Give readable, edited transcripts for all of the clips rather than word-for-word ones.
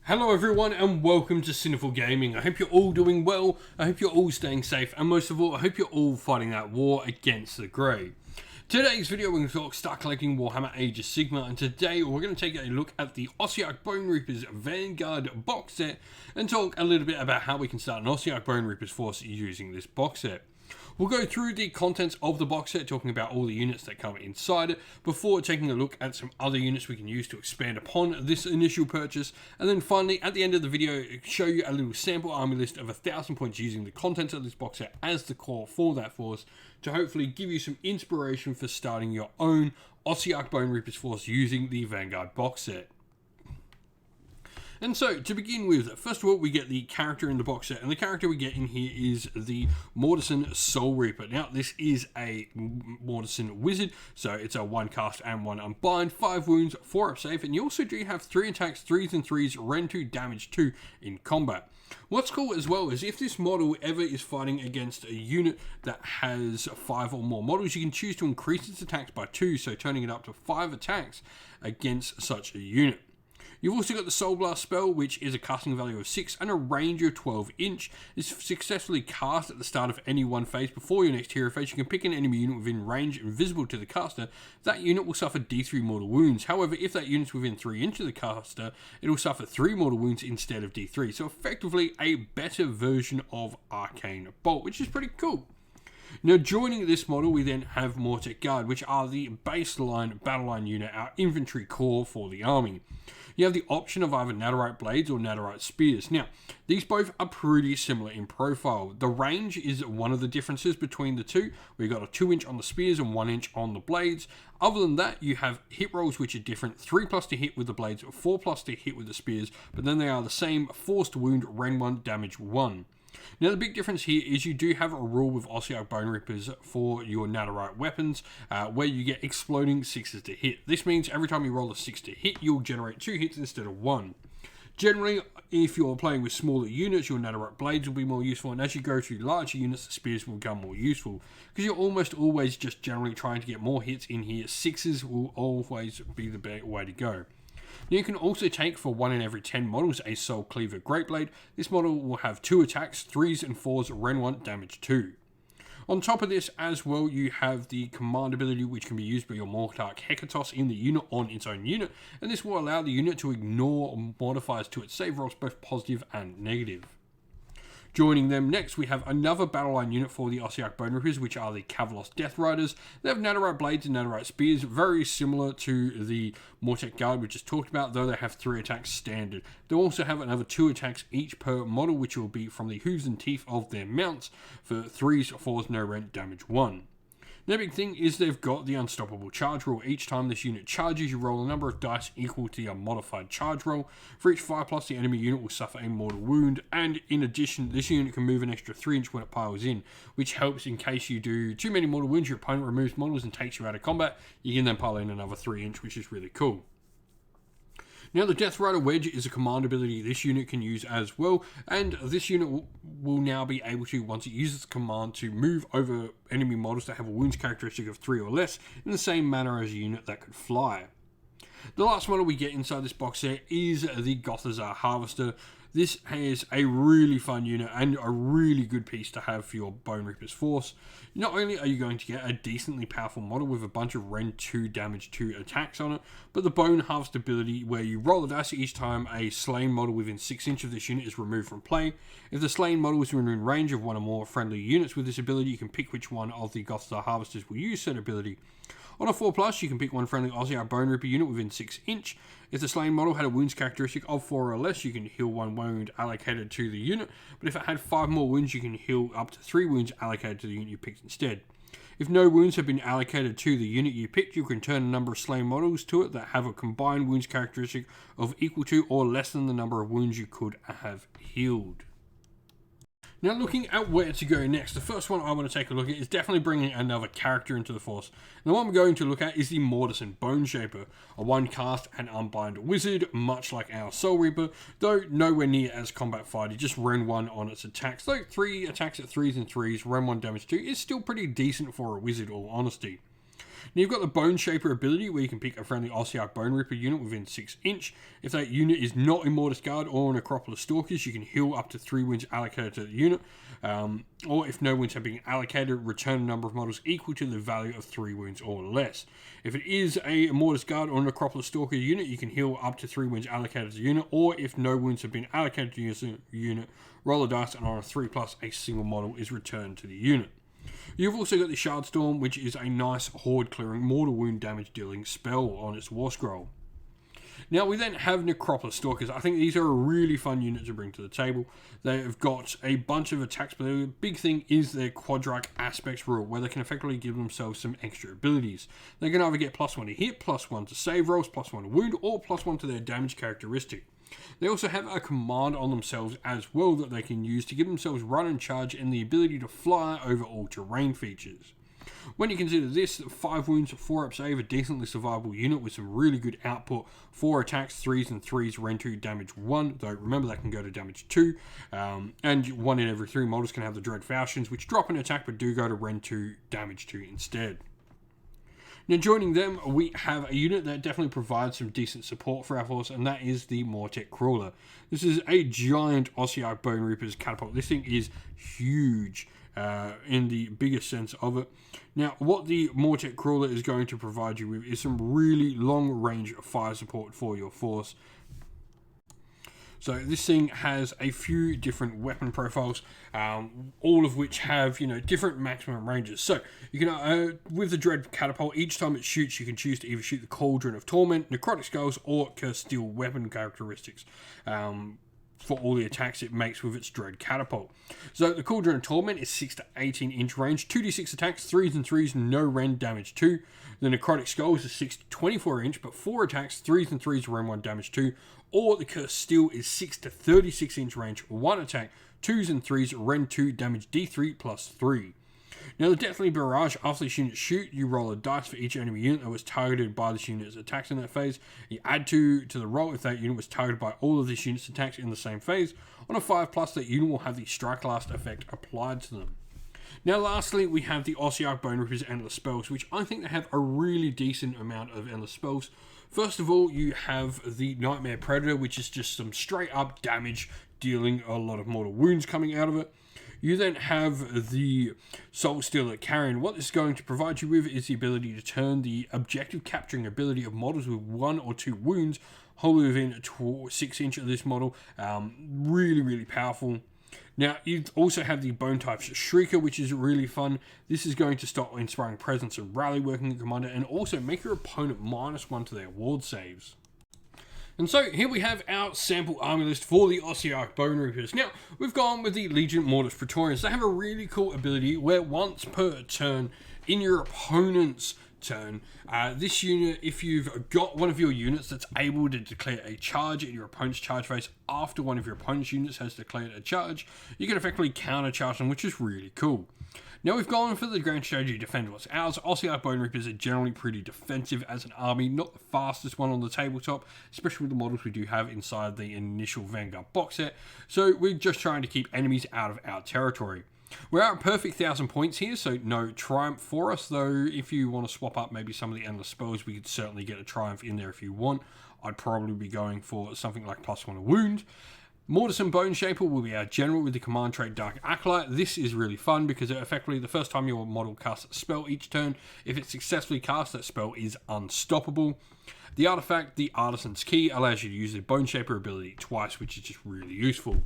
Hello everyone and welcome to Sinful Gaming. I hope you're all doing well, I hope you're all staying safe, and most of all, I hope you're all fighting that war against the Grey. Today's video we're going to start collecting Warhammer Age of Sigmar, and today we're going to take a look at the Ossiarch Bonereapers Vanguard box set and talk a little bit about how we can start an Ossiarch Bonereapers force using this box set. We'll go through the contents of the box set, talking about all the units that come inside it, before taking a look at some other units we can use to expand upon this initial purchase, and then finally, at the end of the video, show you a little sample army list of 1,000 points using the contents of this box set as the core for that force, to hopefully give you some inspiration for starting your own Ossiarch Bonereapers force using the Vanguard box set. And so, to begin with, first of all, we get the character in the box set, and the character we get in here is the Mortison Soul Reaper. Now, this is a Mortison Wizard, so it's a 1 cast and 1 unbind, 5 wounds, 4 up safe, and you also do have 3 attacks, 3s and 3s, Ren 2, damage 2 in combat. What's cool as well is if this model ever is fighting against a unit that has 5 or more models, you can choose to increase its attacks by 2, so turning it up to 5 attacks against such a unit. You've also got the Soul Blast spell, which is a casting value of 6 and a range of 12 inch. It's successfully cast at the start of any one phase. Before your next hero phase, you can pick an enemy unit within range and visible to the caster. That unit will suffer D3 mortal wounds. However, if that unit's within 3 inches of the caster, it will suffer 3 mortal wounds instead of D3. So effectively a better version of Arcane Bolt, which is pretty cool. Now, joining this model, we then have Mortec Guard, which are the baseline battle line unit, our infantry core for the army. You have the option of either Netherite Blades or Netherite Spears. Now, these both are pretty similar in profile. The range is one of the differences between the two. We've got a 2 inch on the Spears and 1 inch on the Blades. Other than that, you have hit rolls which are different. 3+ to hit with the Blades, 4+ to hit with the Spears, but then they are the same. Force to wound, Ren 1, damage 1. Now, the big difference here is you do have a rule with Ossiarch Bonereapers for your Netherite weapons, where you get exploding 6s to hit. This means every time you roll a 6 to hit, you'll generate 2 hits instead of 1. Generally, if you're playing with smaller units, your Netherite Blades will be more useful, and as you go to larger units, the Spears will become more useful, because you're almost always just generally trying to get more hits in here. 6s will always be the better way to go. Now, you can also take for 1 in every 10 models a Soul Cleaver Greatblade. This model will have 2 attacks, 3s and 4s, Ren 1, damage 2. On top of this as well, you have the command ability, which can be used by your Mortarch Hekatos in the unit on its own unit, and this will allow the unit to ignore modifiers to its save rolls, both positive and negative. Joining them next, we have another battle line unit for the Ossiarch Bonereapers, which are the Kavalos Death Riders. They have Netherite Blades and Netherite Spears, very similar to the Mortec Guard we just talked about, though they have 3 attacks standard. They also have another 2 attacks each per model, which will be from the hooves and teeth of their mounts for 3s, 4s, no rent, damage 1. The big thing is they've got the unstoppable charge roll. Each time this unit charges, you roll a number of dice equal to your modified charge roll. For each 5+, the enemy unit will suffer a mortal wound, and in addition, this unit can move an extra 3 inch when it piles in, which helps in case you do too many mortal wounds, your opponent removes models and takes you out of combat. You can then pile in another 3 inch, which is really cool. Now, the Death Rider Wedge is a command ability this unit can use as well, and this unit will now be able to, once it uses the command, to move over enemy models that have a wounds characteristic of 3 or less in the same manner as a unit that could fly. The last model we get inside this box set is the Gothizzar Harvester. This is a really fun unit and a really good piece to have for your Bonereapers force. Not only are you going to get a decently powerful model with a bunch of Ren 2 damage 2 attacks on it, but the Bone Harvest ability where you roll a dice each time a slain model within 6 inches of this unit is removed from play. If the slain model is within range of 1 or more friendly units with this ability, you can pick which one of the Gothizzar Harvesters will use said ability. On a 4+, you can pick one friendly Ossiarch Bonereaper unit within 6 inch. If the slain model had a wounds characteristic of 4 or less, you can heal 1 wound allocated to the unit, but if it had 5 more wounds, you can heal up to 3 wounds allocated to the unit you picked instead. If no wounds have been allocated to the unit you picked, you can turn a number of slain models to it that have a combined wounds characteristic of equal to or less than the number of wounds you could have healed. Now, looking at where to go next, the first one I want to take a look at is definitely bringing another character into the force. And the one we're going to look at is the Mortison Boneshaper, a 1 cast and unbind wizard, much like our Soul Reaper, though nowhere near as combat fighty, just Ren 1 on its attacks. Though 3 attacks at 3s and 3s, Ren 1 damage 2 is still pretty decent for a wizard, all honesty. Now you've got the Bone Shaper ability where you can pick a friendly Ossiarch Bonereaper unit within 6 inch. If that unit is not in Mortis Guard or an Acropolis Stalkers, you can heal up to 3 wounds allocated to the unit. Or if no wounds have been allocated, return a number of models equal to the value of 3 wounds or less. If it is a Mortis Guard or an Acropolis Stalker unit, you can heal up to 3 wounds allocated to the unit, or if no wounds have been allocated to your unit, roll a dice and on a 3+, a single model is returned to the unit. You've also got the Shardstorm, which is a nice horde clearing, mortal wound damage dealing spell on its War Scroll. Now we then have Necropolis Stalkers. I think these are a really fun unit to bring to the table. They've got a bunch of attacks, but the big thing is their Quadrach Aspects rule, where they can effectively give themselves some extra abilities. They can either get +1 to hit, +1 to save rolls, +1 to wound, or +1 to their damage characteristic. They also have a command on themselves as well that they can use to give themselves run and charge and the ability to fly over all terrain features. When you consider this, 5 wounds, 4 up save, a decently survivable unit with some really good output, 4 attacks, 3s and 3s, Ren 2, damage 1, though remember that can go to damage 2, and 1 in every 3 models can have the Dread Falchions, which drop an attack but do go to Ren 2, damage 2 instead. Now joining them, we have a unit that definitely provides some decent support for our force, and that is the Mortek Crawler. This is a giant Ossiarch Bonereapers catapult. This thing is huge in the biggest sense of it. Now, what the Mortek Crawler is going to provide you with is some really long-range fire support for your force. So this thing has a few different weapon profiles, all of which have, different maximum ranges. So you can, with the Dread Catapult, each time it shoots, you can choose to either shoot the Cauldron of Torment, Necrotic Skulls, or Cursed Steel weapon characteristics. For all the attacks it makes with its Dread Catapult. So the Cauldron of Torment is 6 to 18 inch range, 2d6 attacks, 3s and 3s, no Ren, damage 2. The Necrotic Skulls is 6 to 24 inch, but 4 attacks, 3s and 3s, Ren 1, damage 2. Or the Cursed Steel is 6 to 36 inch range, 1 attack, 2s and 3s, Ren 2, damage D3 plus 3. Now the Deathly Barrage, after this unit shoot, you roll a dice for each enemy unit that was targeted by this unit's attacks in that phase. You add 2 to the roll if that unit was targeted by all of this unit's attacks in the same phase. On a 5+, that unit will have the Strike Last effect applied to them. Now lastly, we have the Ossiarch Bonereapers Endless Spells, which I think they have a really decent amount of Endless Spells. First of all, you have the Nightmare Predator, which is just some straight up damage, dealing a lot of mortal wounds coming out of it. You then have the Soul Stealer Carrion. What this is going to provide you with is the ability to turn the objective capturing ability of models with 1 or 2 wounds wholly within 6 inch of this model. Really, really powerful. Now, you also have the Bone Type's Shrieker, which is really fun. This is going to stop Inspiring Presence and Rally working at Commander, and also make your opponent -1 to their ward saves. And so here we have our sample army list for the Ossiarch Bonereapers. Now, we've gone with the Legion Mortis Praetorians. They have a really cool ability where once per turn in your opponent's turn, this unit, if you've got one of your units that's able to declare a charge in your opponent's charge phase after one of your opponent's units has declared a charge, you can effectively counter-charge them, which is really cool. Now we've gone for the grand strategy Defend What's Ours. Ossiarch Bonereapers are generally pretty defensive as an army, not the fastest one on the tabletop, especially with the models we do have inside the initial Vanguard box set, so we're just trying to keep enemies out of our territory. We're at a perfect 1,000 points here, so no Triumph for us, though if you want to swap up maybe some of the Endless Spells, we could certainly get a Triumph in there if you want. I'd probably be going for something like +1 to wound. Mortis and Bone Shaper will be our general with the command trait Dark Acolyte. This is really fun because effectively the first time your model casts a spell each turn, if it successfully casts that spell is unstoppable. The artifact, the Artisan's Key, allows you to use the Bone Shaper ability twice, which is just really useful.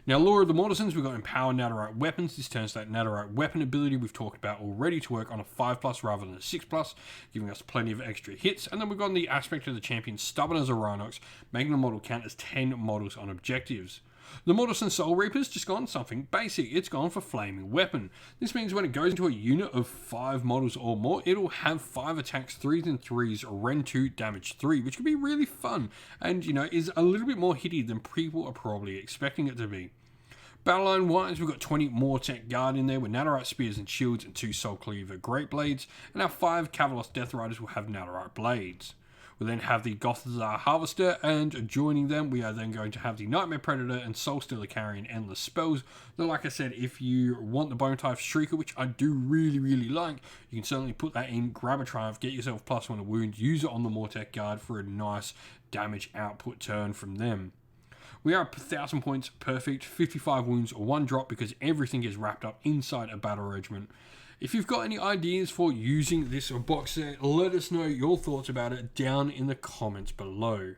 Now, Lore of the Mortisans, we've got Empower Nadirite Weapons. This turns that Nadirite weapon ability we've talked about already to work on a 5+ rather than a 6+, giving us plenty of extra hits. And then we've got the aspect of the champion Stubborn as a Rhinox, making the model count as 10 models on objectives. The Mortis and Soul Reaper's just gone something basic. It's gone for Flaming Weapon. This means when it goes into a unit of 5 models or more, it'll have 5 attacks, 3s and 3s, Ren 2, damage 3, which can be really fun and, is a little bit more hitty than people are probably expecting it to be. Battle line wise, we've got 20 Mortek Guard in there with Nadirite Spears and Shields and 2 Soul Cleaver Great Blades, and our 5 Cavalos Death Riders will have Nadirite Blades. We then have the Gothazar Harvester, and joining them, we are then going to have the Nightmare Predator and Soulstealer carrying endless spells. Though, like I said, if you want the Bone-type Shrieker, which I do really like, you can certainly put that in, grab a Triumph, get yourself +1 to wound, use it on the Mortek Guard for a nice damage output turn from them. We are 1,000 points perfect, 55 wounds, 1 drop, because everything is wrapped up inside a battle regiment. If you've got any ideas for using this box set, let us know your thoughts about it down in the comments below.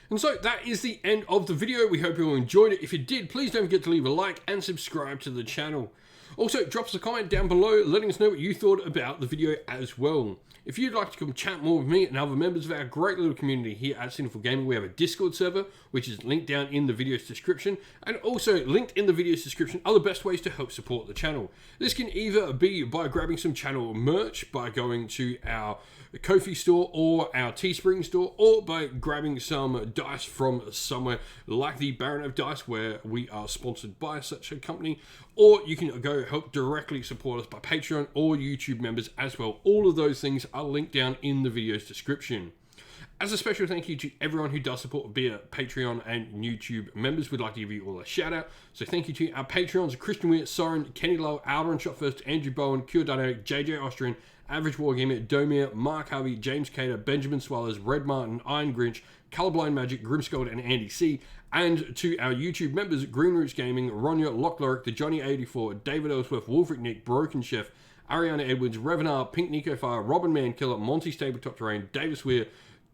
And so that is the end of the video. We hope you all enjoyed it. If you did, please don't forget to leave a like and subscribe to the channel. Also, drop us a comment down below letting us know what you thought about the video as well. If you'd like to come chat more with me and other members of our great little community here at Sinful Gaming, we have a Discord server, which is linked down in the video's description, and also linked in the video's description are the best ways to help support the channel. This can either be by grabbing some channel merch, by going to our Ko-fi store or our Teespring store, or by grabbing some dice from somewhere like the Baron of Dice, where we are sponsored by such a company, or you can go help directly support us by Patreon or YouTube members as well. All of those things are linked down in the video's description. As a special thank you to everyone who does support via Patreon and YouTube members, we'd like to give you all a shout out. So thank you to our Patreons, Christian Weir, Soren, Kenny Lowe, Alderon Shot First, Andrew Bowen, Cure Dynamic, JJ Austrian, Average Wargamer, Domir, Mark Harvey, James Cater, Benjamin Swallows, Red Martin, Iron Grinch, Colorblind Magic, Grimscold, and Andy C. And to our YouTube members, Green Roots Gaming, Ronya, Lockloric, The Johnny84, David Ellsworth, Wolfric Nick, Broken Chef, Ariana Edwards, Revenar, Pink Nico Fire, Robin Mankiller, Monty Stabletop Terrain, Davis Weir,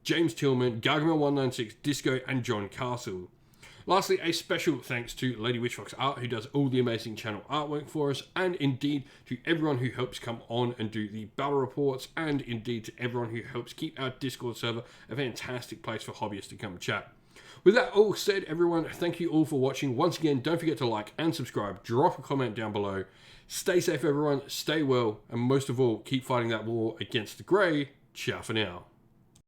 James Tillman, Gargamel196, Disco, and John Castle. Lastly, a special thanks to Lady Witchfox Art, who does all the amazing channel artwork for us, and indeed to everyone who helps come on and do the battle reports, and indeed to everyone who helps keep our Discord server a fantastic place for hobbyists to come chat. With that all said, everyone, thank you all for watching. Once again, don't forget to like and subscribe, drop a comment down below. Stay safe, everyone, stay well, and most of all, keep fighting that war against the grey. Ciao for now.